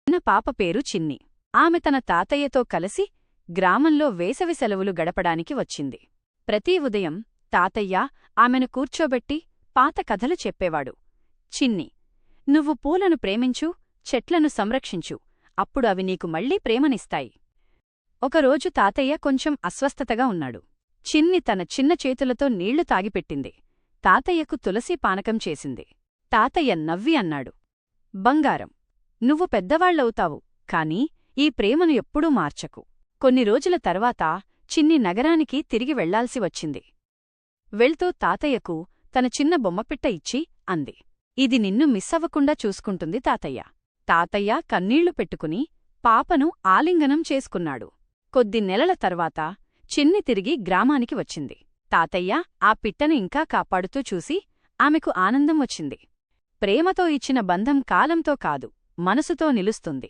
చిన్న పాప పేరు చిన్ని. ఆమె తన తాతయ్యతో కలిసి గ్రామంలో వేసవి సెలవులు గడపడానికి వచ్చింది. ప్రతి ఉదయం తాతయ్య ఆమెను కూర్చోబెట్టి పాత కథలు చెప్పేవాడు. చిన్ని, నువ్వు పూలను ప్రేమించు, చెట్లను సంరక్షించు, అప్పుడు అవి నీకు మళ్లీ ప్రేమనిస్తాయి. ఒకరోజు తాతయ్య కొంచెం అస్వస్థతగా ఉన్నాడు. చిన్ని తన చిన్న చేతులతో నీళ్లు తాగిపెట్టింది. తాతయ్యకు తులసీ పానకం చేసింది. తాతయ్య నవ్వి అన్నాడు, బంగారం, నువ్వు పెద్దవాళ్లవుతావు, కాని ఈ ప్రేమను ఎప్పుడూ మార్చకు. కొన్ని రోజుల తర్వాత చిన్ని నగరానికి తిరిగి వెళ్లాల్సి వచ్చింది. వెళ్తూ తాతయ్యకు తన చిన్న బొమ్మపిట్ట ఇచ్చి అంది, ఇది నిన్ను మిస్సవ్వకుండా చూసుకుంటుంది తాతయ్య. తాతయ్య కన్నీళ్లు పెట్టుకుని పాపను ఆలింగనం చేసుకున్నాడు. కొద్ది నెలల తర్వాత చిన్ని తిరిగి గ్రామానికి వచ్చింది. తాతయ్య ఆ పిట్టను ఇంకా కాపాడుతూ చూసి ఆమెకు ఆనందం వచ్చింది. ప్రేమతో ఇచ్చిన బంధం కాలంతో కాదు, మనసుతో నిలుస్తుంది.